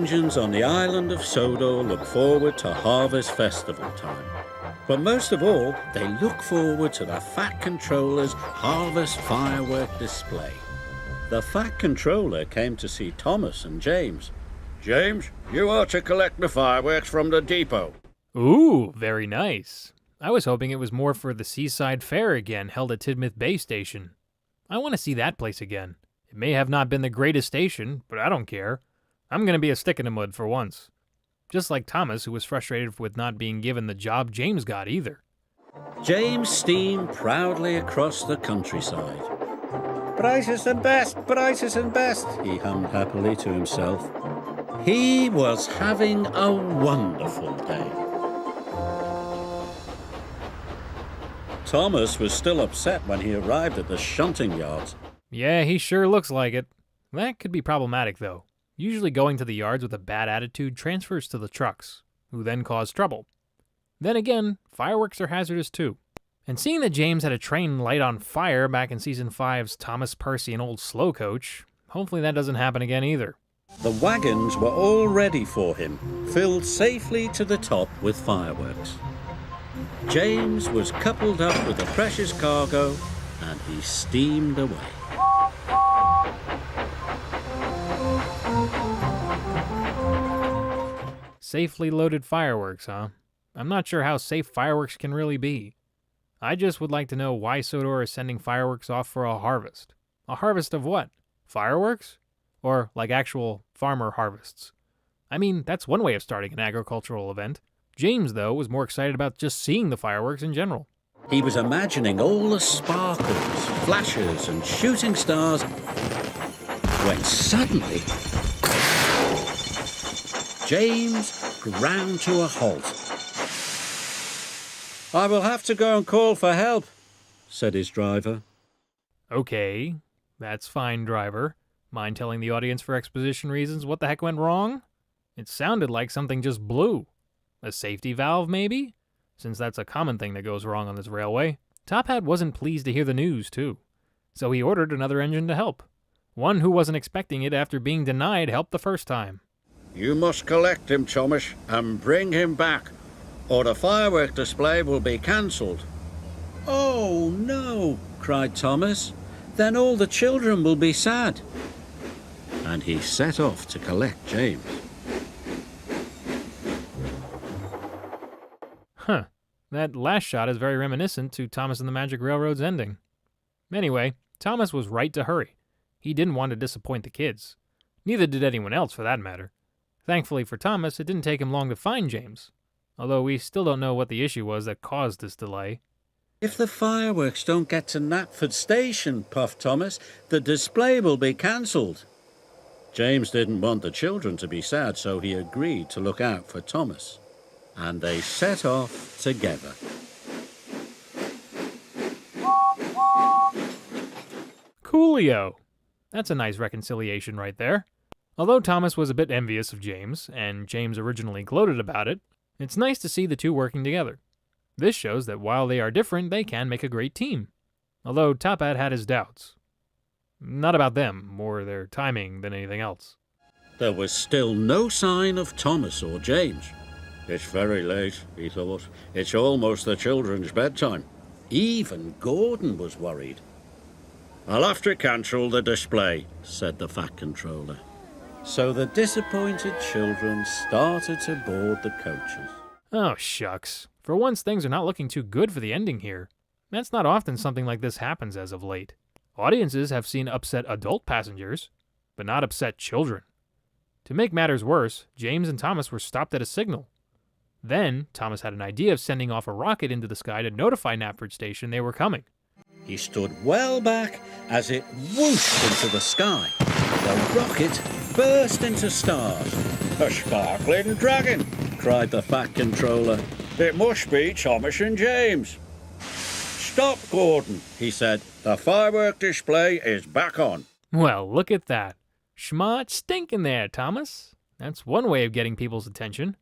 engines on the island of Sodor look forward to Harvest Festival time. But most of all, they look forward to the Fat Controller's Harvest Firework display. The Fat Controller came to see Thomas and James. James, you are to collect the fireworks from the depot. Ooh, very nice. I was hoping it was more for the Seaside Fair again, held at Tidmouth Bay Station. I want to see that place again. It may have not been the greatest station, but I don't care. I'm going to be a stick in the mud for once. Just like Thomas, who was frustrated with not being given the job James got either. James steamed proudly across the countryside. Brightest and best, brightest and best, he hummed happily to himself. He was having a wonderful day. Thomas was still upset when he arrived at the shunting yards. Yeah, he sure looks like it. That could be problematic, though. Usually going to the yards with a bad attitude transfers to the trucks, who then cause trouble. Then again, fireworks are hazardous too. And seeing that James had a train light on fire back in Season 5's Thomas, Percy, and Old Slow Coach, hopefully that doesn't happen again either. The wagons were all ready for him, filled safely to the top with fireworks. James was coupled up with the precious cargo, and he steamed away. Safely loaded fireworks, huh? I'm not sure how safe fireworks can really be. I just would like to know why Sodor is sending fireworks off for a harvest. A harvest of what? Fireworks? Or like actual farmer harvests? I mean, that's one way of starting an agricultural event. James, though, was more excited about just seeing the fireworks in general. He was imagining all the sparkles, flashes, and shooting stars, when suddenly James ground to a halt. I will have to go and call for help, said his driver. Okay, that's fine, driver. Mind telling the audience for exposition reasons what the heck went wrong? It sounded like something just blew. A safety valve, maybe? Since that's a common thing that goes wrong on this railway. Top Hat wasn't pleased to hear the news, too. So he ordered another engine to help. One who wasn't expecting it after being denied help the first time. You must collect him, Thomas, and bring him back, or the firework display will be cancelled. Oh, no, cried Thomas. Then all the children will be sad. And he set off to collect James. Huh. That last shot is very reminiscent to Thomas and the Magic Railroad's ending. Anyway, Thomas was right to hurry. He didn't want to disappoint the kids. Neither did anyone else, for that matter. Thankfully for Thomas, it didn't take him long to find James. Although we still don't know what the issue was that caused this delay. If the fireworks don't get to Knapford Station, puffed Thomas, the display will be cancelled. James didn't want the children to be sad, so he agreed to look out for Thomas. And they set off together. Coolio! That's a nice reconciliation right there. Although Thomas was a bit envious of James, and James originally gloated about it, it's nice to see the two working together. This shows that while they are different, they can make a great team. Although Top Hat had his doubts. Not about them, more their timing than anything else. There was still no sign of Thomas or James. It's very late, he thought. It's almost the children's bedtime. Even Gordon was worried. I'll have to cancel the display, said the Fat Controller. So the disappointed children started to board the coaches. Oh, shucks. For once, things are not looking too good for the ending here. That's not often something like this happens as of late. Audiences have seen upset adult passengers, but not upset children. To make matters worse, James and Thomas were stopped at a signal. Then, Thomas had an idea of sending off a rocket into the sky to notify Knapford Station they were coming. He stood well back as it whooshed into the sky. The rocket burst into stars. A sparkling dragon, cried the Fat Controller. It must be Thomas and James. Stop, Gordon, he said. The firework display is back on. Well, look at that. Schmott stinking there, Thomas. That's one way of getting people's attention.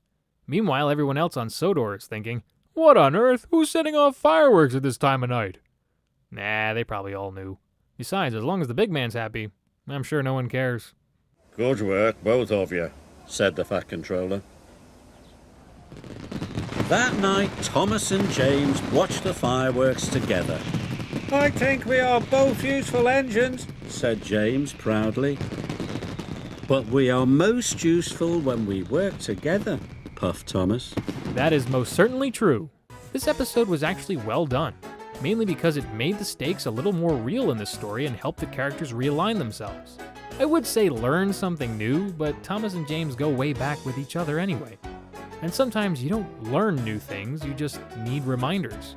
Meanwhile, everyone else on Sodor is thinking, what on earth? Who's setting off fireworks at this time of night? Nah, they probably all knew. Besides, as long as the big man's happy, I'm sure no one cares. Good work, both of you. said the Fat Controller. That night, Thomas and James watched the fireworks together. "I think we are both useful engines," said James proudly. "But we are most useful when we work together," puffed Thomas. That is most certainly true. This episode was actually well done, mainly because it made the stakes a little more real in this story and helped the characters realign themselves. I would say learn something new, but Thomas and James go way back with each other anyway. And sometimes you don't learn new things, you just need reminders.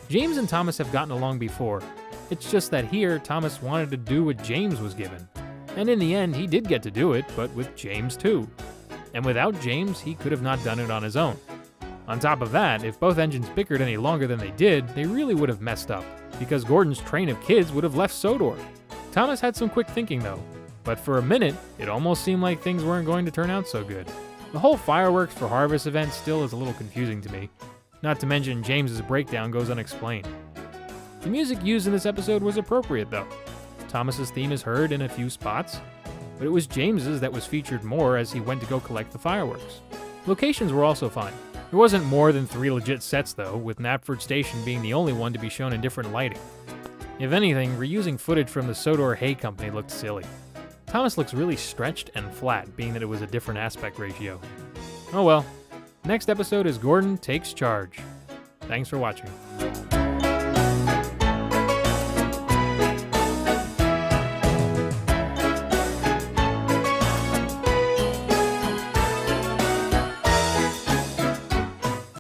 James and Thomas have gotten along before. It's just that here, Thomas wanted to do what James was given. And in the end, he did get to do it, but with James too. And without James, he could have not done it on his own. On top of that, if both engines bickered any longer than they did, they really would have messed up, because Gordon's train of kids would have left Sodor. Thomas had some quick thinking though, but for a minute, it almost seemed like things weren't going to turn out so good. The whole Fireworks for Harvest event still is a little confusing to me. Not to mention James's breakdown goes unexplained. The music used in this episode was appropriate though. Thomas's theme is heard in a few spots, but it was James's that was featured more as he went to go collect the fireworks. Locations were also fine. There wasn't more than 3 legit sets though, with Knapford Station being the only one to be shown in different lighting. If anything, reusing footage from the Sodor Hay Company looked silly. Thomas looks really stretched and flat, being that it was a different aspect ratio. Oh well. Next episode is Gordon Takes Charge. Thanks for watching.